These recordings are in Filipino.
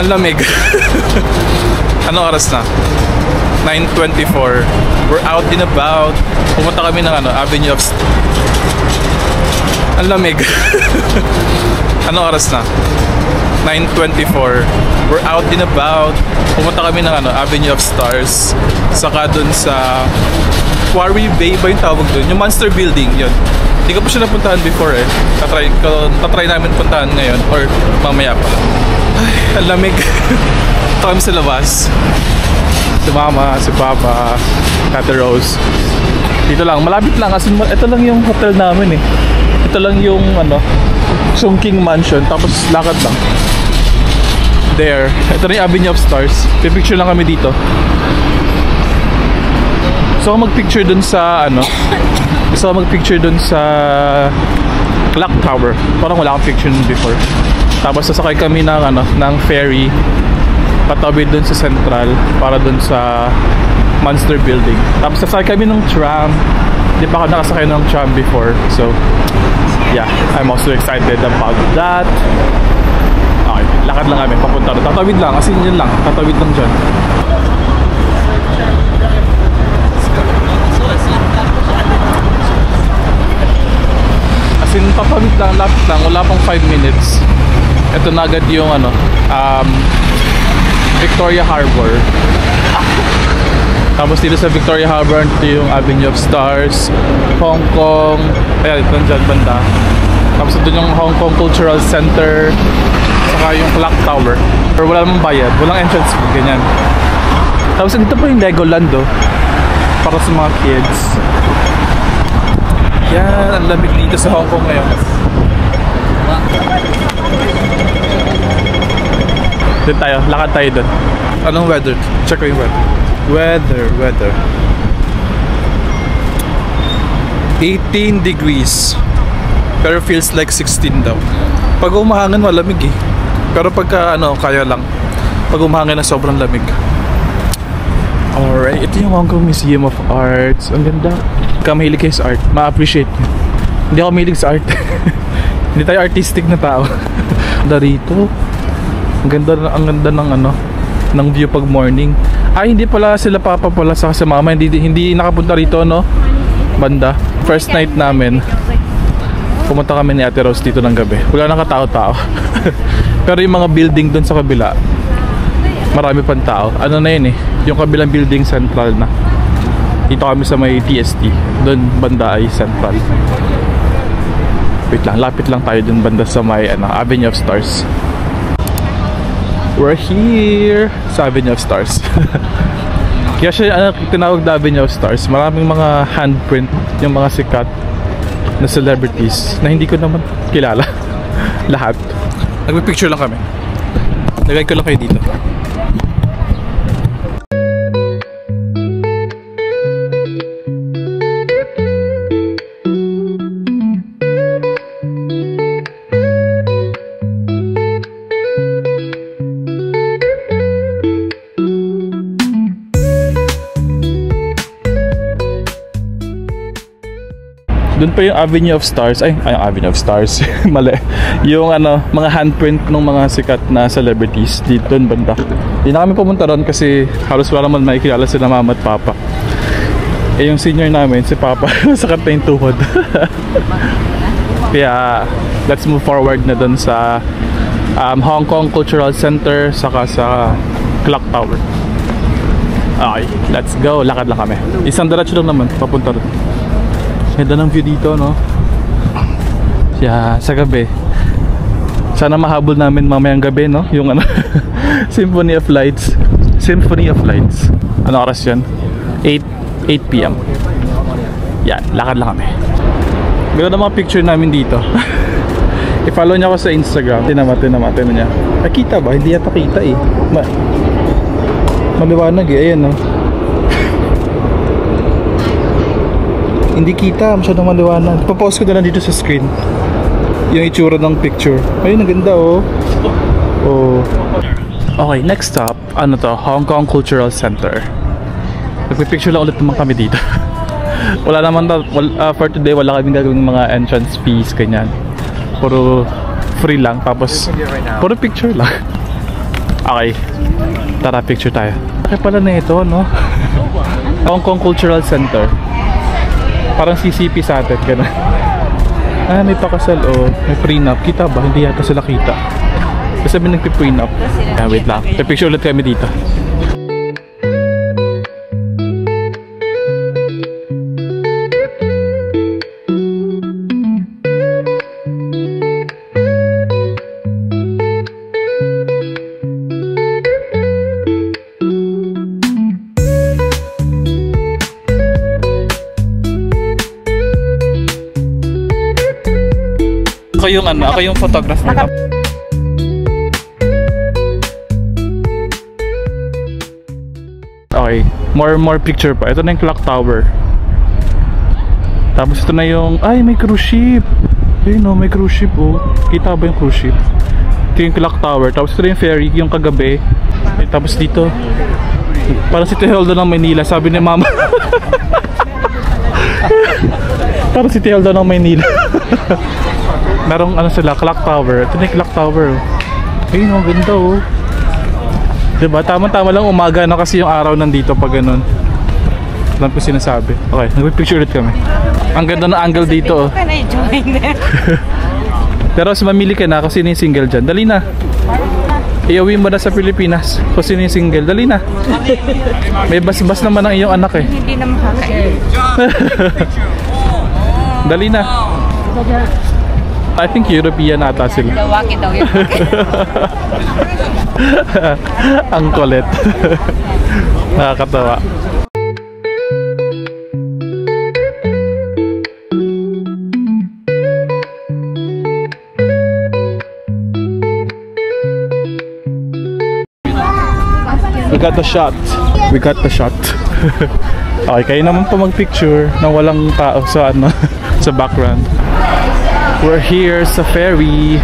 Ang lamig. Anong oras na? 9:24. We're out and about. Pumunta kami ng Avenue of... Ang lamig. Anong oras na? 9:24. We're out and about. Pumunta kami ng Avenue of Stars. Saka dun sa Quarry Bay ba yung tawag dun? Yung Monster Building, yun. Hindi ko pa siya napuntahan before eh. Tatry namin puntahan ngayon or mamaya pa. Ay, ang lamig. Ito kami sa labas. Si Mama, si Papa, Ate Rose. Dito lang, malapit lang. As in, ito lang yung hotel namin eh. Ito lang yung Chongqing Mansion. Tapos lakad lang. There. Ito na yung Avenue of Stars. Pipicture lang kami dito. So magpicture dun sa Clock Tower. Parang wala akong picture nun before. Tapos sasakay kami ng ferry patawid dun sa Central para dun sa Monster Building. Tapos sasakay kami ng tram. Hindi pa ako nakasakay ng tram before. So yeah, I'm also excited about that. Okay, lakad lang kami papunta doon. Tatawid lang, as in yun lang. Tatawid lang dyan. As in, tatawid lang, lapit lang. Wala pang 5 minutes. Ito na agad yung Victoria Harbor. Tapos dito sa Victoria Harbor, ito yung Avenue of Stars, Hong Kong. Ayan, ito dyan banda. Tapos ito yung Hong Kong Cultural Center. Saka yung Clock Tower. Pero wala namang bayad, walang entrance fee, ganyan. Tapos dito po yung Legoland para sa mga kids. Yan, ang lamig dito sa Hong Kong ngayon. Doon tayo, lakad tayo doon. Anong weather? Check ko yung weather. Weather 18 degrees. Pero feels like 16 daw. Pag umahangin malamig eh. Pero pagka kaya lang. Pag umahangin na sobrang lamig. Alright, ito yung Hong Kong Museum of Arts. Ang ganda. Ka mahilig kayo sa art, ma-appreciate nyo. Hindi ako mahilig sa art. Hindi tayo artistic na tao. Darito. Ang ganda ng view pag morning. Ay, hindi pala sila papa pala sa Mama. Hindi nakapunta rito, banda. First night namin. Pumunta kami ni Ate Rose dito ng gabi. Wala nang katao-tao. Pero yung mga building doon sa kabila, marami pang tao. Ano na yun eh, yung kabilang building central na. Dito kami sa may TST. Doon banda ay central. Wait lang, lapit lang tayo doon banda sa may Avenue of Stars. We're here sa Avenue of Stars. Kaya siya tinawag na Avenue of Stars. Maraming mga handprint, yung mga sikat na celebrities na hindi ko naman kilala. Lahat. Nagpipicture lang kami. Lagay ko lang kayo dito. Doon pa yung Avenue of Stars. Ay, Avenue of Stars. Mali. Yung mga handprint ng mga sikat na celebrities dito doon banda. Hindi na kami pumunta ron kasi halos wala naman makikilala sila Mama at Papa. Eh yung senior namin, si Papa, sakat na yung tuhod. Kaya let's move forward na doon sa Hong Kong Cultural Center saka sa Clock Tower. Okay, let's go. Lakad lang kami. Isang diretso lang naman papunta ron. Ganda ng view dito, Yeah, sa gabi. Sana mahabol namin mamayang gabi, yung Symphony of Lights. Ano oras yan? 8 PM. Yan, lakad lang kami. Ganda ng mga picture namin dito. I-follow niya ako sa Instagram. Tinamate niya. Nakita ba? Hindi yata kita eh. Maliwanag eh. Ayan, Hindi kita, masyadong maliwanag. Papost ko na lang dito sa screen yung itsura ng picture. Ayun, ang ganda Okay, next stop, Hong Kong Cultural Center. Nagpipicture lang ulit naman kami dito. Wala naman, for today, wala kaming gagawing mga entrance fees, ganyan. Puro free lang, tapos puro picture lang. Okay. Tara, picture tayo. Okay pala na ito, no? Hong Kong Cultural Center. Parang CCP sa atin, gano'n. Ah, may pakasal, oh. May prenup. Kita ba? Hindi yata sila kita. Kasi sabi nagpi-prenup. Ah, wait lang. Picture ulit kami dito. Ako yung ano, ako yung photographer. Okay, more picture pa. Ito na yung clock tower. Tapos ito na yung, ay may cruise ship. Ayun, no, may cruise ship, oh. Kita ba yung cruise ship? Ito yung clock tower. Tapos ito na yung ferry, yung kagabi. Tapos dito, parang City Hall doon ng Maynila, sabi ni mama. Parang City Hall doon ng Maynila. Merong ano sila, clock tower. Ito na yung clock tower, oh. Ayun, ang ganda, oh. Diba? Tama-tama lang umaga na kasi yung araw nandito pag ganun. Alam ko sinasabi. Okay, nag-picture ulit kami. Ang ganda na angle dito, oh. Pero mas mamili ka na kasi sino yung single dyan. Dali na. Iuwi mo na sa Pilipinas kung sino yung single. Dali na. May bas-bas naman ang iyong anak, eh. Hindi na makakain. Dali na. I think European ata sila. Dawaki daw yun. Ang kulit. Nakakatawa. We got the shot. We got the shot. Okay, kayo naman pa mag-picture na walang tao sa ano, sa background. We're here sa ferry.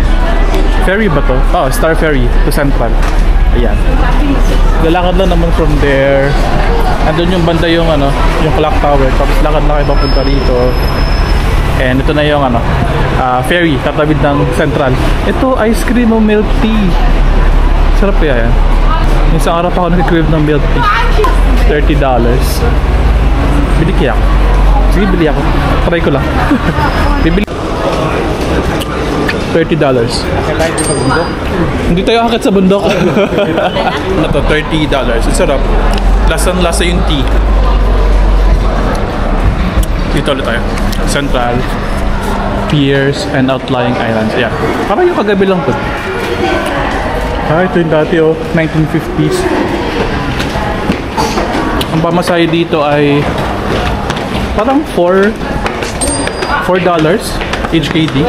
Ferry ba to? Oh, Star Ferry to Central. Ayan. Lalakad lang naman from there. Andun yung banda yung ano, yung clock tower. Tapos lakad na kayo papunta rito. And ito na yung ano, ferry, tatawid ng Central. Ito, ice cream o milk tea. Sarap kaya yan. Isang araw pa ako nag-crave ng milk tea. $30. Bili kaya ako. Sige, bili ako. Try ko lang. Bibili. $30. Hindi tayo akit sa bundok. Ano to? $30. Ang sarap. Lasang-lasa yung tea. Dito ulit tayo. Central, piers, and outlying islands. Ayan. Parang yung kagabi lang po. Ah, ito yung dati, oh. 1950s. Ang pamasahe dito ay parang $4 each KD.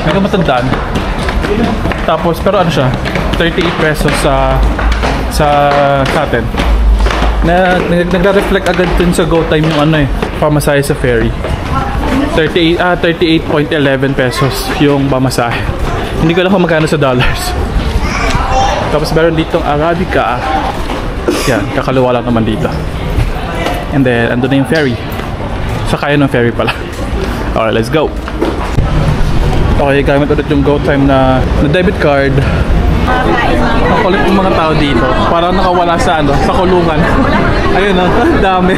Medyo matandaan. Tapos, pero ano siya? 38 pesos sa atin. Nagre-reflect agad dun sa GoTime yung ano eh, pamasahe sa ferry. 38.11 pesos yung pamasahe. Hindi ko alam kung magkano sa dollars. Tapos meron ditong Arabica. Yan, kakalawa lang naman dito. And then, andun na yung ferry. Sakay ng ferry pala. Okay, let's go. Okay, gamit ulit yung GoTime na debit card. Ang kulit yung mga tao dito. Parang nakawala sa ano, sa kulungan. Ayun na, dami.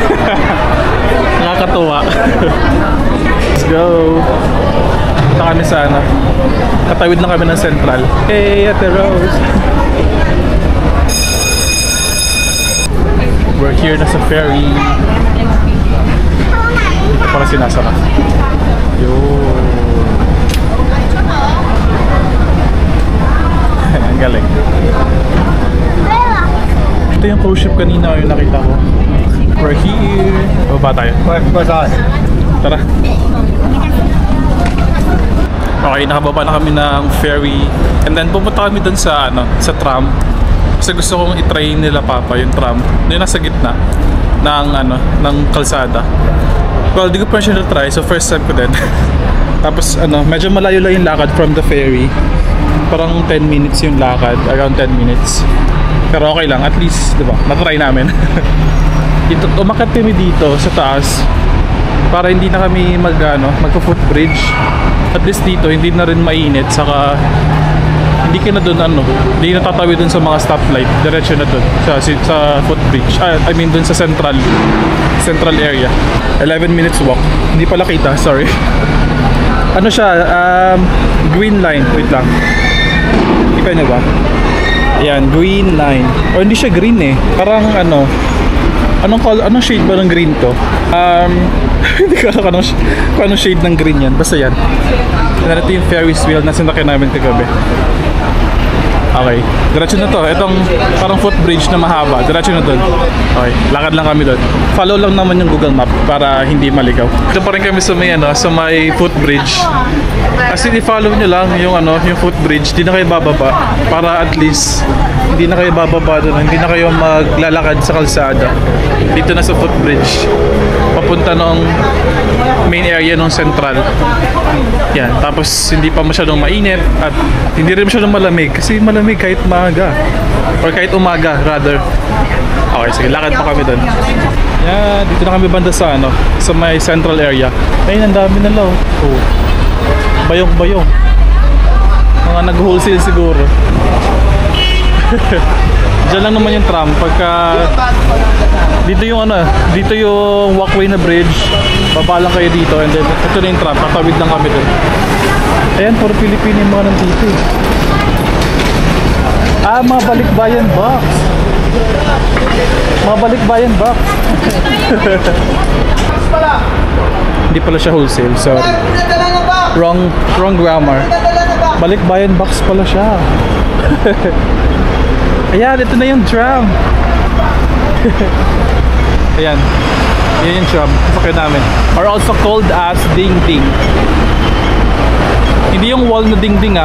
Nakakatuwa. Let's go. Punta kami sa ano. Katawid lang kami ng Central. Hey, Ate Rose. We're here na sa ferry. Para sinasara. Yun. Ang galing. Ito yung cruise ship kanina yung nakita ko. We're here. Baba tayo. Tara. Okay, nakababa na kami ng ferry. And then pupunta kami dun sa ano, sa tram. Kasi gusto kong i-try nila Papa yung tram. Yung nasa gitna ng ano, ng kalsada. Well, di ko pa siya na-try, so first time ko din. Tapos ano, medyo malayo lang yung lakad from the ferry. Parang 10 minutes yung lakad, around 10 minutes. Pero okay lang, at least, di ba, na-try namin. Umakyat kami dito sa taas para hindi na kami magpo-footbridge. At least dito, hindi na rin mainit, saka hindi ka na dun hindi na tatawid dun sa mga stoplight, diretso na dun sa footbridge. I mean dun sa central area. 11 minutes walk. Hindi pala kita, sorry. Ano siya, green line. Wait lang. Hindi pa ba? Ayan, green line. O hindi siya green eh. Parang anong shade ba ng green to? Hindi ko alam kung anong shade ng green yan. Basta yan. Ito yung Ferris wheel na sinakyan namin kagabi. Okay, diretso na to. Itong parang footbridge na mahaba. Diretso na doon. Okay, lakad lang kami doon. Follow lang naman yung Google Map para hindi maligaw. Ito pa rin kami sa may footbridge. As in, i-follow nyo lang yung footbridge. Hindi na kayo bababa. Para at least hindi na kayo bababa doon. Hindi na kayo maglalakad sa kalsada. Dito na sa footbridge. Papunta nung main area nung central. Yan, tapos hindi pa masyadong mainit at hindi rin masyadong malamig kasi malamig kahit maaga or kahit umaga rather. Okay, sige, lakad pa kami doon. Yan, dito na kami banda sa sa may central area. Ayun, ang dami na lang. Oh. Bayong-bayong. Mga nag-wholesale siguro. Diyan lang naman yung tram pagka dito yung dito yung walkway na bridge. Baba lang kayo dito and then ito na yung tram, tatawid lang kami doon. Ayan, puro Pilipino yung mga nandito. Mga balikbayan box. Mga balikbayan box. Hindi pala siya wholesale, sorry. Wrong grammar. Balikbayan box pala siya. Ayan, ito na yung tram. Ayan. Yan yung tram. Sakay namin. Or also called as ding-ding. Hindi yung wall na ding-ding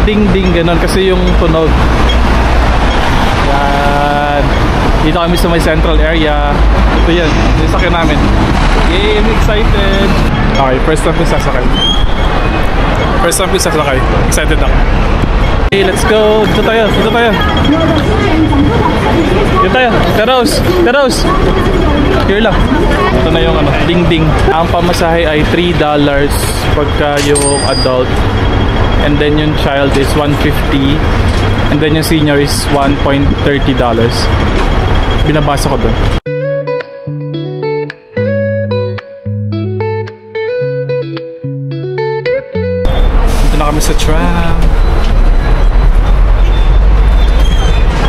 Ding-ding, ganun. Kasi yung tunog. Yan. Dito kami sa may central area. Ito yan. Yung sakay namin. Yay! I'm excited. Okay, first time ko sasakay. Excited ako. Okay, let's go. Dito tayo. Teros. Here lang. Ito na yung ding-ding. Ang pamasahe ay $3 pagka yung adult. And then yung child is $150. And then yung senior is $1.30. Binabasa ko doon. Dito na kami sa tram.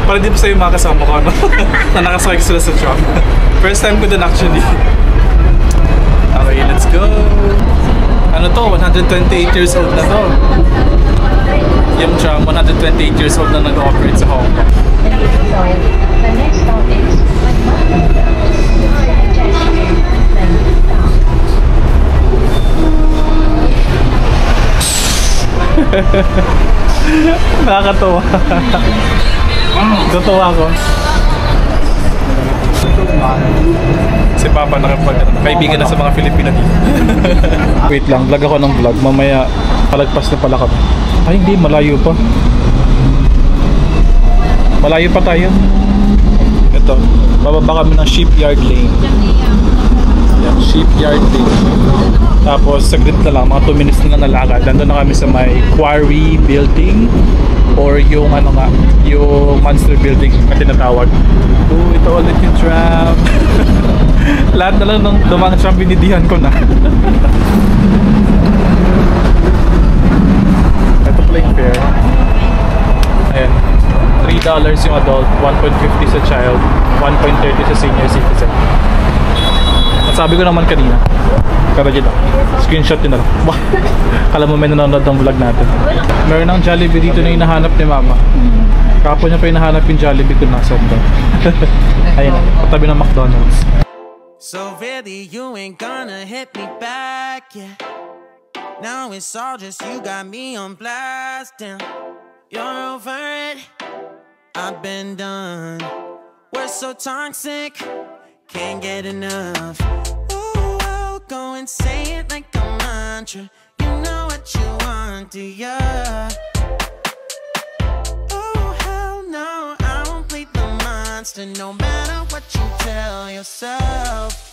Para din po sa'yo mga kasama ko na nakasakay sila sa tram. First time ko din actually. Okay, let's go. Ano to? 128 years old na to. Yung tram, 128 years old na nag-operate sa Hong Kong. Nakakatawa. Tutuwa ko. Si Papa kaibigan na sa mga Filipina dito. Wait lang, vlog ako ng vlog. Mamaya palagpas na pala kami. Ay hindi, malayo pa. Malayo pa tayo. Ito, bababa kami ng Shipyard Lane. Yan, Shipyard Lane. Tapos saglit na lang, mga 2 minutes na nalakad. Nandun na kami sa may Quarry Building or yung yung Monster Building na tinatawag. Ito ulit yung tram. Lahat na lang ng dumang tram binidihan ko na. Ito pala yung fare. Ayan, $3 yung adult, $1.50 sa child, $1.30 sa senior citizen. Sabi ko naman kanina. Pero dito, screenshot yun na lang. Kala mo may nanonood ng vlog natin. Meron ng Jollibee dito na hinahanap ni Mama. Kapon niya pa hinahanap yung Jollibee kung nasan doon. Ayun, patabi ng McDonald's. So really you ain't gonna hit me back, yeah. Now it's all just you got me on blast, damn. You're over it, I've been done. We're so toxic, can't get enough. Ooh, I'll go and say it like a mantra. You know what you want, do ya? Oh hell no, I won't play the monster. No matter what you tell yourself.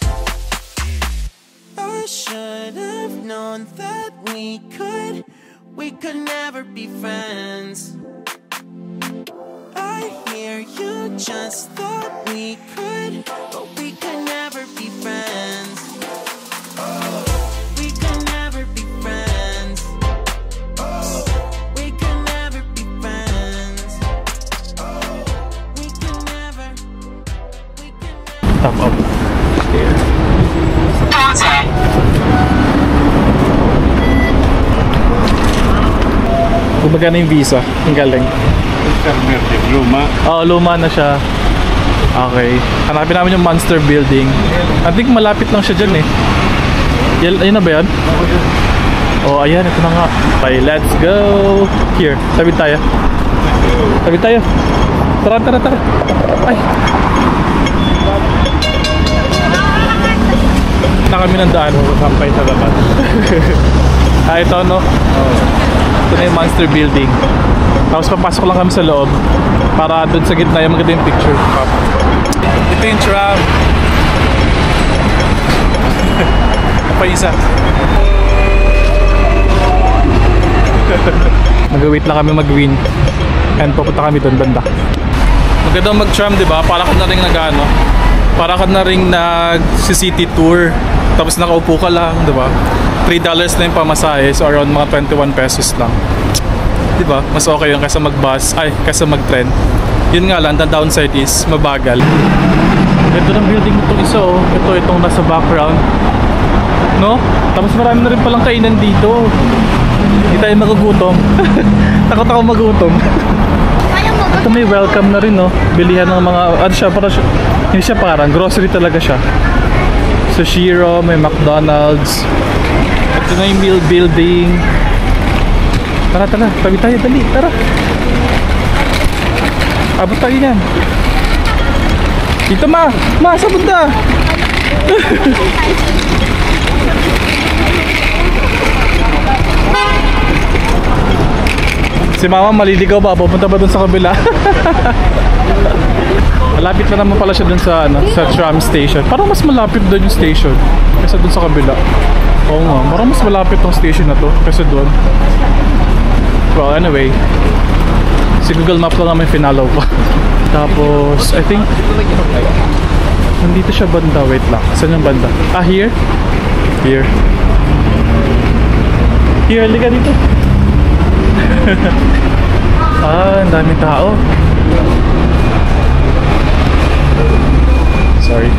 I should have known that we could we could never be friends. I hear you just thought we could, but we could never be friends. We could never be friends. We could never be friends. We could never. Top up. Kumbaga na yung visa. Ang galing. Luma. Oo, luma na siya. Okay. Hanapin namin yung Monster Building. I think malapit lang siya dyan eh. Ayun na ba yan? Oh, ayan. Ito na nga. Okay, let's go. Here. Tabi tayo. Tabi tayo. Tara, tara, tara. Ay. Na kami ng daan. Sampay sa dapat. Ito no? Ito na yung Monster Building. Tapos papasok lang kami sa loob para doon sa gitna yung maganda yung picture. Ito yung tram. Pa isa. Mag-wait lang kami mag-win. And pupunta kami doon banda. Maganda mag-tram, di ba? Para ka na rin nag-ano. Para ka na rin nag-city tour. Tapos nakaupo ka lang, di ba? $3 na yung pamasahe. So around mga 21 pesos lang. Di ba? Mas okay yun kaysa mag-bus. Ay, kaysa mag-tren. Yun nga lang, the downside is mabagal. Ito ng building itong isa oh. Itong nasa background. No? Tapos marami na rin palang kainan dito. Hindi tayo magugutom. Takot ako magutom. Ito may welcome na rin no. Bilihan ng mga, ano siya, hindi siya parang, grocery talaga siya. Sushiro, may McDonald's. Ito na yung meal building. Tara, tara, tabi tayo, dali, tara. Abot tayo yan. Dito ma, sa bunda. Si mama maliligaw ba? Pupunta ba dun sa kabila? Malapit na naman pala siya dun sa, sa tram station. Parang mas malapit dun yung station kaysa dun sa kabila. Oo nga, parang mas malapit tong station na to kaysa dun. Well, anyway, si Google Map lang naman finalaw ko. Tapos, I think nandito siya banda. Wait lang, saan yung banda? Ah, here? Here. Here, liga dito. Ah, ang daming tao. Sorry.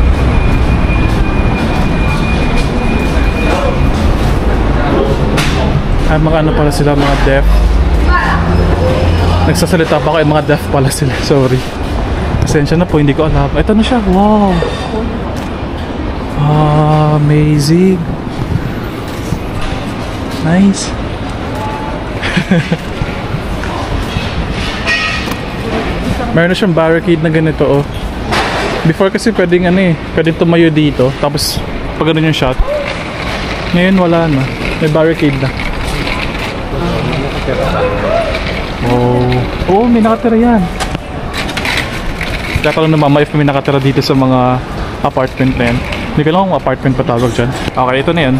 Ay, mga ano pala sila, mga deaf. Nagsasalita pa ako, mga deaf pala sila. Sorry. Pasensya na po, hindi ko alam. Ito na siya, wow. Ah, amazing. Nice. Meron na siyang barricade na ganito, oh. Before kasi pwedeng pwedeng tumayo dito. Tapos, pag ganun yung shot. Ngayon wala na. May barricade na. Oh, may nakatira yan. Tatanong na mama if may nakatira dito sa mga apartment na yan. Hindi ko lang kung apartment pa tawag dyan. Okay, ito na yan.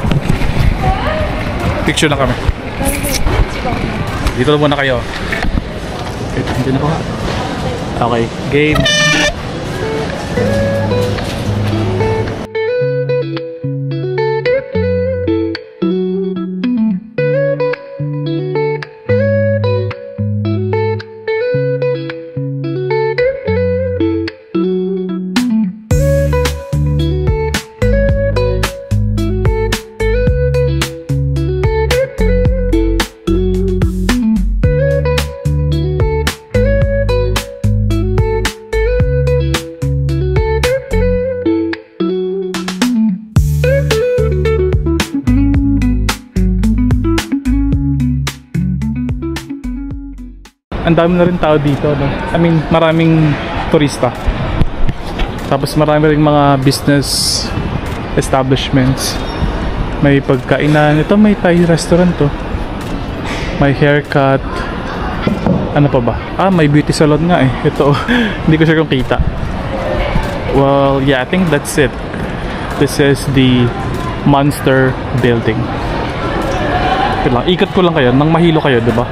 Picture na kami. Dito na muna kayo. Hindi na ko nga. Okay, game. Ang dami na rin tao dito, no? I mean, maraming turista. Tapos marami rin mga business establishments. May pagkainan. Ito may Thai restaurant to. May haircut. Ano pa ba? Ah, may beauty salon nga eh. Ito, hindi ko sure kung kita. Well, yeah, I think that's it. This is the Monster Building. Wait lang, ikot ko lang kayo, nang mahilo kayo, di ba?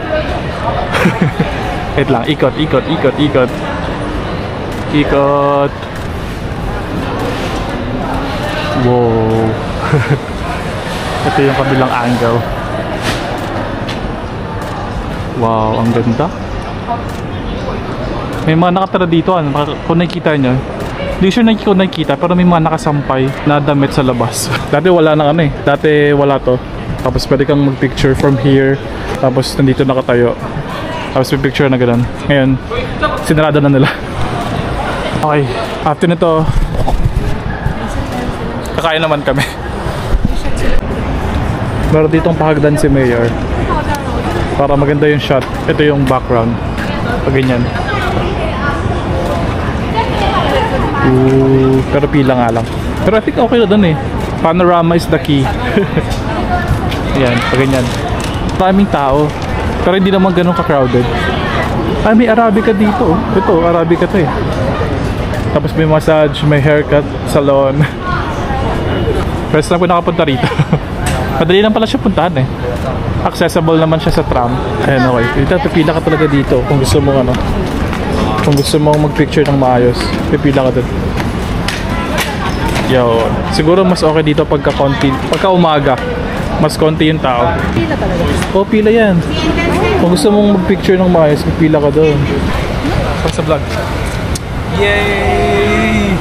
Wait lang, ikot. Ikot. Wow. Ito yung kabilang angle. Wow, ang ganda. May mga nakatara dito, kung nakikita nyo. Hindi sure kung nakikita, pero may mga nakasampay na damit sa labas. Dati wala na dati wala to. Tapos pwede kang mag-picture from here. Tapos nandito nakatayo. Tapos may picture na gano'n. Ngayon, sinarado na nila. Okay, after nito, kakain naman kami. Meron ditong pahagdan si Mayor. Para maganda yung shot. Ito yung background. Pag ganyan. Pero pila nga lang. Pero I think okay na dun eh. Panorama is the key. Ayan, pag ganyan. Maraming tao. Pero hindi naman ganun ka-crowded. Ay, may Arabica dito. Ito, Arabica to eh. Tapos may massage, may haircut, salon. First time ko nakapunta rito. Madali lang pala siya puntahan eh. Accessible naman siya sa tram. Ayan, okay. Dito, pipila ka talaga dito kung gusto mong kung gusto mong mag-picture ng maayos. Pipila ka dun. Yo, siguro mas okay dito pagka umaga. Mas konti yung tao. Pila talaga. Oh, pila yan. Kung gusto mong mag-picture ng maayos, pipila ka doon. Pag sa vlog. Yay!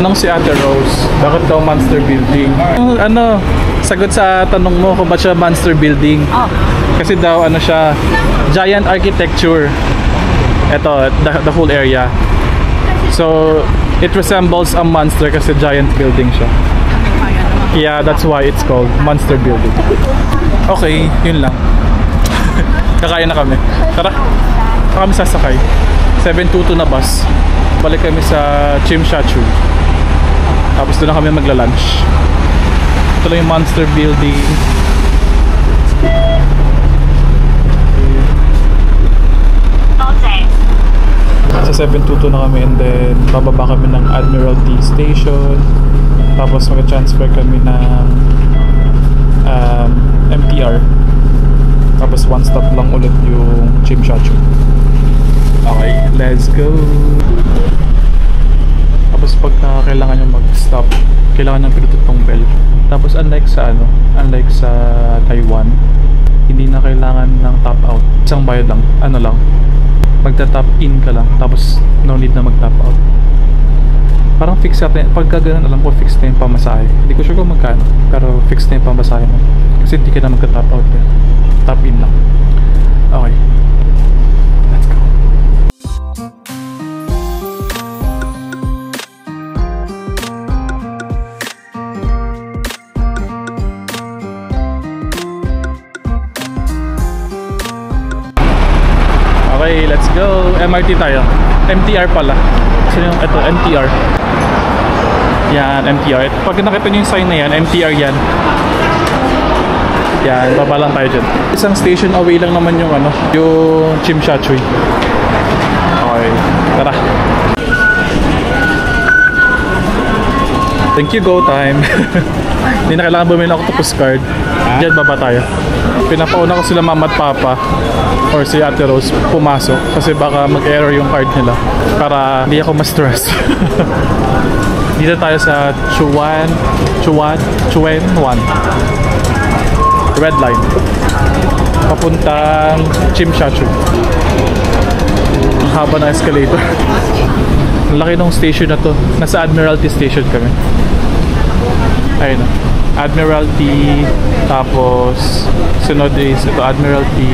Anong si Ate Rose? Bakit daw Monster Building? Sagot sa tanong mo kung ba't siya Monster Building. Kasi daw siya, giant architecture. Ito, the whole area. So, it resembles a monster kasi giant building siya. Yeah, that's why it's called Monster Building. Okay, yun lang. Kakain na kami. Tara, kami sasakay. 722 na bus. Balik kami sa Chimshachu. Tapos doon na kami magla-lunch. Ito lang yung Monster Building. Sa 722 na kami and then bababa kami ng Admiralty Station. Tapos mag-transfer kami ng MTR. Tapos one stop lang ulit yung Chimshachu. Okay, let's go! Tapos pagka kailangan nyo mag-stop, kailangan ng pinutot tong bell. Tapos unlike sa Taiwan, hindi na kailangan ng top out. Isang bayad lang, magta-tap in ka lang, tapos no need na mag-tap out. Parang fix natin, pagka ganun alam ko fix na yung pamasahe. Hindi ko sure kung magkano, pero fix na yung pamasahe mo. Kasi hindi ka na magta-tap out yan. Tap in lang. Okay. Let's go. Okay, let's go. MRT tayo. MTR pala. Kasi yung ito, MTR. Yan, MTR. Pag nakita nyo yung sign na yan, MTR yan. Yan, baba lang tayo dyan. Isang station away lang naman yung yung Chimshachu. Okay, tara. Thank you, go time. Hindi na kailangan bumili ng octopus card. Diyan baba tayo. Pinapauna ko sila mama at papa or si Ate Rose pumasok kasi baka mag-error yung card nila para hindi ako ma-stress. Dito tayo sa Chuan 1 Red Line papuntang Chimshachu. Ang haba na escalator. Ang laki ng station na to. Nasa Admiralty Station kami. Ayun na. Admiralty, tapos sunod is ito Admiralty,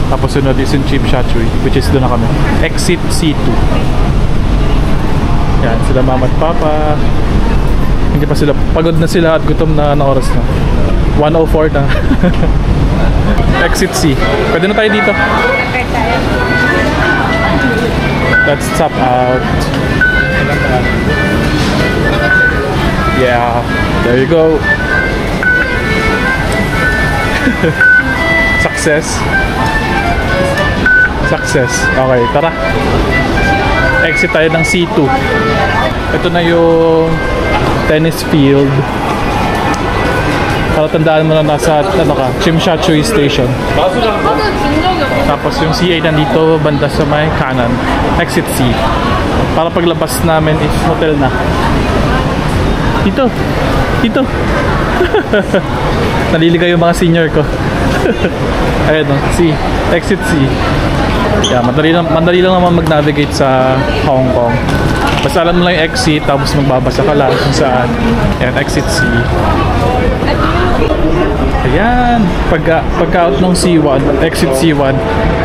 tapos sunod is in Chimshachu, which is doon na kami. Exit C2. Yan, sila mama at papa. Hindi pa sila, pagod na sila at gutom na oras na. 1:04 na. Exit C. Pwede na tayo dito. Let's stop out. Yeah, there you go. Success. Okay, tara. Exit tayo ng C2. Ito na yung tennis field. Para tandaan mo na nasa ano ka, Chimshatchui Station. Tapos yung CA nandito banda sa may kanan, exit C. Para paglabas namin is hotel na. Dito. Naliligaw yung mga senior ko. Ayun o, C. Exit C. Yeah, madali lang naman mag-navigate sa Hong Kong. Basta alam mo lang yung exit, tapos magbabasa ka lang kung saan. Ayan, exit C. Ayan, pagka-out ng C1, exit C1.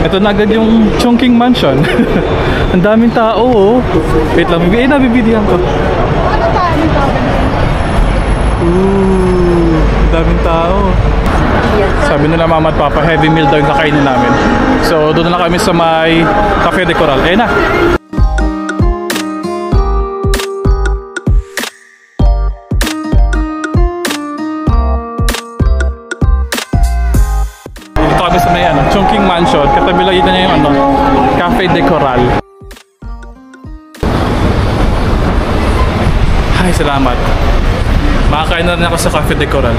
Ito na agad yung Chongqing Mansion. Ang daming tao, oh. Wait lang, nabibidyohan ko. Ang daming tao. Sabi nila mama at papa, heavy meal daw yung kakainin namin. So, doon na kami sa may Cafe de Coral. Ayan na! Dito kami sa may Chongqing Mansion. Katabi lang yun na yung Cafe de Coral. Ay, salamat. Makakain na rin ako sa Cafe de Coral.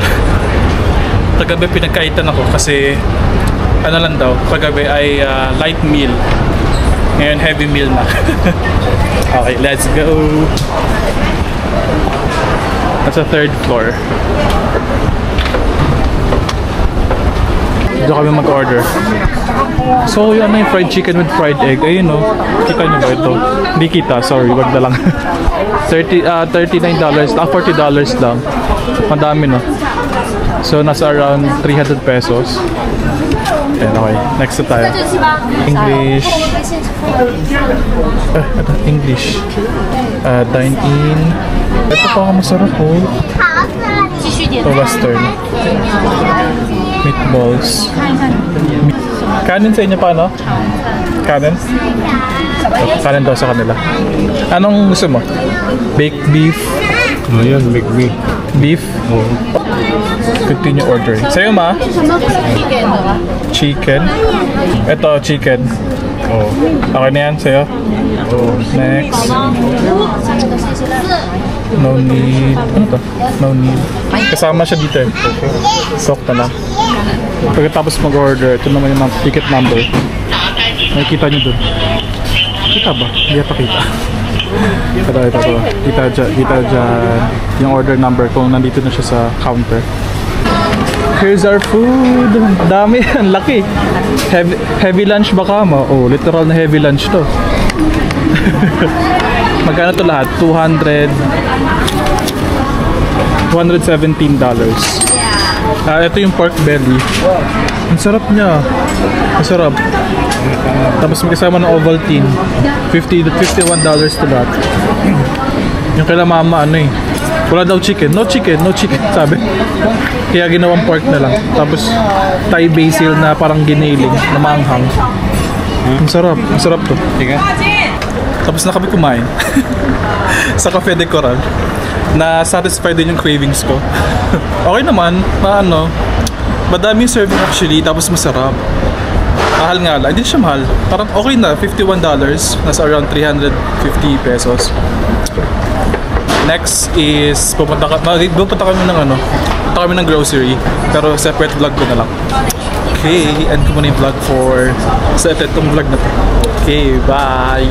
Kagabi pinagkaitan ako kasi ano lang daw, kagabi ay light meal. Ngayon heavy meal na. Okay, let's go. That's the 3rd floor. Dito kami mag-order. So yun yung fried chicken with fried egg. Ayun no, kita nyo ba ito? Hindi kita, sorry, wag na lang. $39, $40 lang. Madami no. So nasa around 300 pesos. Ayan, okay. Next na tayo. English. English. Dine in. Ito pa masarap po. Ito western. Meatballs. Kanin sa inyo pa, no? Kanin? Kanin daw sa kanila. Anong gusto mo? Baked beef? Ngayon, big me. Beef? Oo. Continue ordering. Sa'yo, ma? Chicken. Ito, chicken. Oo. Okay na yan sa'yo? Oo. Next. No need. Ano to? No need. Kasama siya dito eh. Sok na lang. Pagkatapos mag-order, ito naman yung ticket number. Nakikita nyo dun. Kita ba? Hindi pa kita. Ito. Kita dyan. Yung order number kung nandito na siya sa counter. Here's our food. Dami. Ang laki. Heavy lunch baka mo. Oh, literal na heavy lunch to. Magkano to lahat? $217. Ito yung pork belly. Ang sarap niya. Masarap. Tapos may kasama ng Ovaltine. $51 to lahat. Yung kay mama wala daw chicken. No chicken sabi. Kaya ginawang pork na lang. Tapos Thai basil na parang giniling na maanghang. Ang sarap. Masarap to. Tapos na kami kumain sa Cafe de Coral. Na-satisfy din yung cravings ko. Okay naman, madami yung serving actually, tapos masarap. Mahal nga lang, hindi siya mahal. Parang okay na, $51, nasa around 350 pesos. Next is, pupunta kami ng grocery, pero separate vlog ko na lang. Okay, end ko muna yung vlog sa itong vlog na to. Okay, bye!